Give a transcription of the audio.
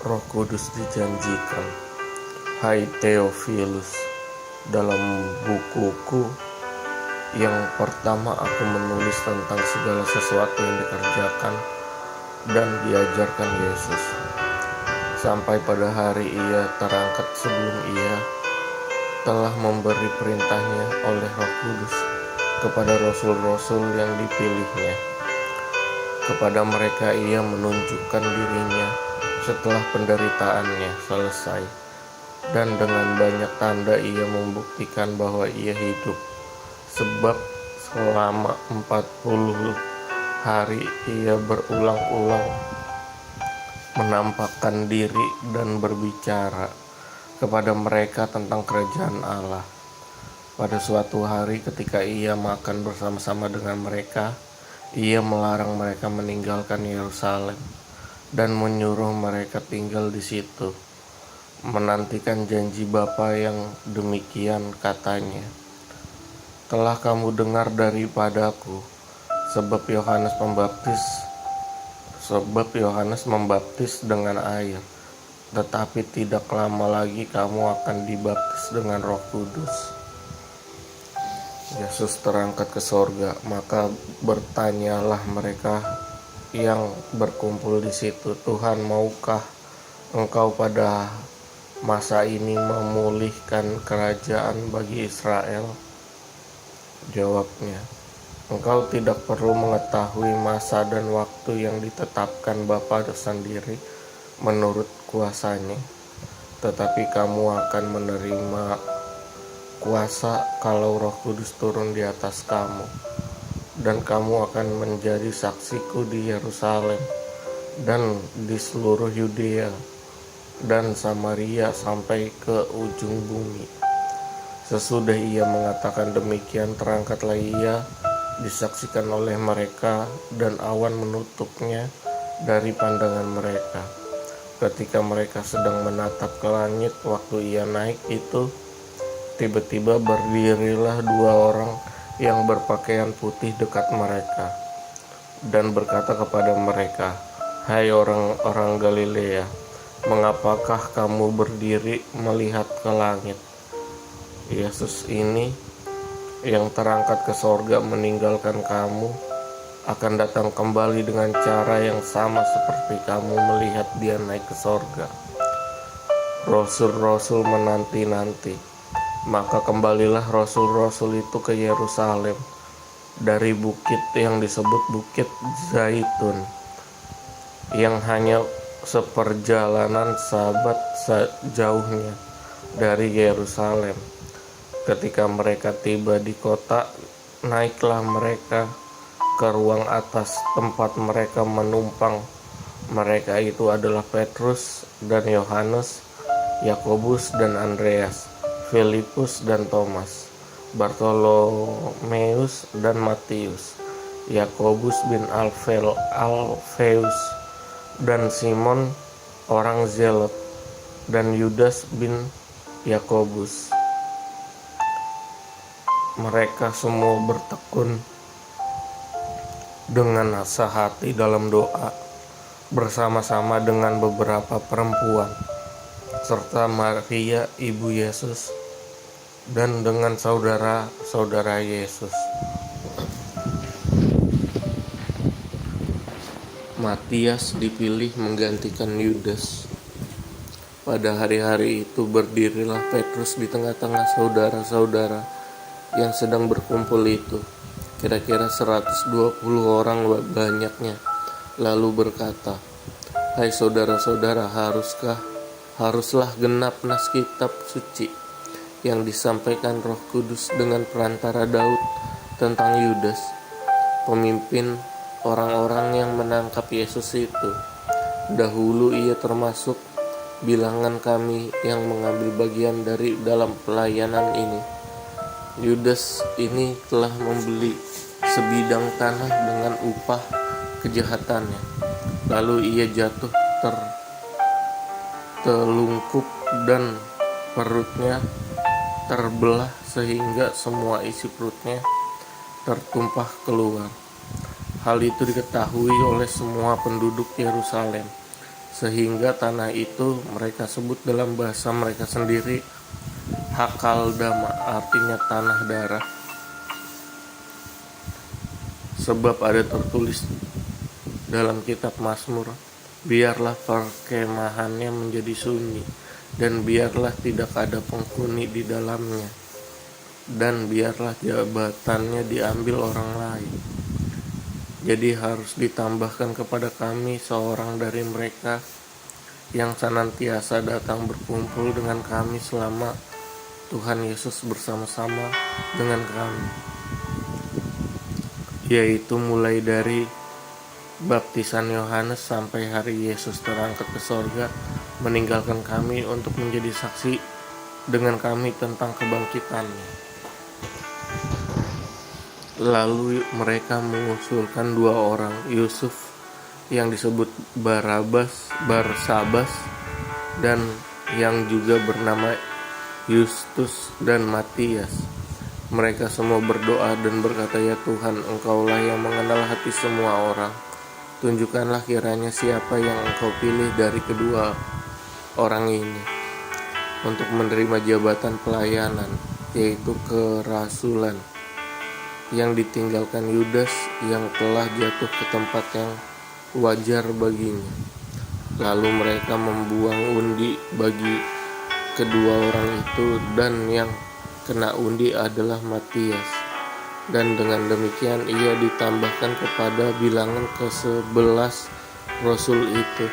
Roh Kudus dijanjikan. Hai Theophilus, dalam bukuku yang pertama aku menulis tentang segala sesuatu yang dikerjakan dan diajarkan Yesus, sampai pada hari ia terangkat, sebelum ia telah memberi perintahnya oleh Roh Kudus kepada rasul-rasul yang dipilihnya. Kepada mereka ia menunjukkan dirinya setelah penderitaannya selesai, dan dengan banyak tanda ia membuktikan bahwa ia hidup. Sebab selama 40 hari ia berulang-ulang menampakkan diri dan berbicara kepada mereka tentang kerajaan Allah. Pada suatu hari ketika ia makan bersama-sama dengan mereka, ia melarang mereka meninggalkan Yerusalem dan menyuruh mereka tinggal di situ, menantikan janji Bapa yang demikian katanya. Telah kamu dengar daripadaku, sebab Yohanes membaptis dengan air, tetapi tidak lama lagi kamu akan dibaptis dengan Roh Kudus. Yesus terangkat ke sorga, maka bertanyalah mereka yang berkumpul di situ, Tuhan, maukah Engkau pada masa ini memulihkan kerajaan bagi Israel? Jawabnya, Engkau tidak perlu mengetahui masa dan waktu yang ditetapkan Bapa sendiri menurut kuasanya, tetapi kamu akan menerima kuasa kalau Roh Kudus turun di atas kamu, dan kamu akan menjadi saksiku di Yerusalem dan di seluruh Yudea dan Samaria sampai ke ujung bumi. Sesudah ia mengatakan demikian, terangkatlah ia disaksikan oleh mereka, dan awan menutupnya dari pandangan mereka. Ketika mereka sedang menatap ke langit waktu ia naik itu, tiba-tiba berdirilah 2 orang yang berpakaian putih dekat mereka, dan berkata kepada mereka, Hai orang-orang Galilea, mengapakah kamu berdiri melihat ke langit? Yesus ini yang terangkat ke sorga meninggalkan kamu akan datang kembali dengan cara yang sama seperti kamu melihat dia naik ke sorga. Rasul-rasul menanti-nanti, maka kembalilah rasul-rasul itu ke Yerusalem dari bukit yang disebut Bukit Zaitun, yang hanya seperjalanan sabat sejauhnya dari Yerusalem. Ketika mereka tiba di kota, naiklah mereka ke ruang atas tempat mereka menumpang. Mereka itu adalah Petrus dan Yohanes, Yakobus dan Andreas, Filipus dan Thomas, Bartolomeus dan Matius, Yakobus bin Alfeus dan Simon orang Zelot, dan Yudas bin Yakobus. Mereka semua bertekun dengan sehati dalam doa bersama-sama dengan beberapa perempuan, serta Maria ibu Yesus, dan dengan saudara-saudara Yesus. Matias dipilih menggantikan Yudas. Pada hari-hari itu berdirilah Petrus di tengah-tengah saudara-saudara yang sedang berkumpul itu, kira-kira 120 orang banyaknya, lalu berkata, Hai saudara-saudara, haruslah genap nas kitab suci yang disampaikan Roh Kudus dengan perantara Daud tentang Yudas, pemimpin orang-orang yang menangkap Yesus itu. Dahulu ia termasuk bilangan kami yang mengambil bagian dari dalam pelayanan ini. Yudas ini telah membeli sebidang tanah dengan upah kejahatannya. Lalu ia jatuh tertelungkup dan perutnya terbelah sehingga semua isi perutnya tertumpah keluar. Hal itu diketahui oleh semua penduduk Yerusalem, sehingga tanah itu mereka sebut dalam bahasa mereka sendiri Hakaldama, artinya tanah darah. Sebab ada tertulis dalam kitab Mazmur, biarlah perkemahannya menjadi sunyi, dan biarlah tidak ada penghuni di dalamnya, dan biarlah jabatannya diambil orang lain. Jadi harus ditambahkan kepada kami seorang dari mereka yang senantiasa datang berkumpul dengan kami selama Tuhan Yesus bersama-sama dengan kami, yaitu mulai dari baptisan Yohanes sampai hari Yesus terangkat ke sorga, meninggalkan kami untuk menjadi saksi dengan kami tentang kebangkitannya. Lalu mereka mengusulkan 2 orang, Yusuf yang disebut Barsabas, dan yang juga bernama Yustus dan Matias. Mereka semua berdoa dan berkata, ya Tuhan, Engkaulah yang mengenal hati semua orang. Tunjukkanlah kiranya siapa yang Engkau pilih dari kedua orang ini untuk menerima jabatan pelayanan, yaitu kerasulan, yang ditinggalkan Yudas yang telah jatuh ke tempat yang wajar baginya. Lalu mereka membuang undi bagi kedua orang itu, dan yang kena undi adalah Matias. Dan dengan demikian ia ditambahkan kepada bilangan ke-11 Rasul itu.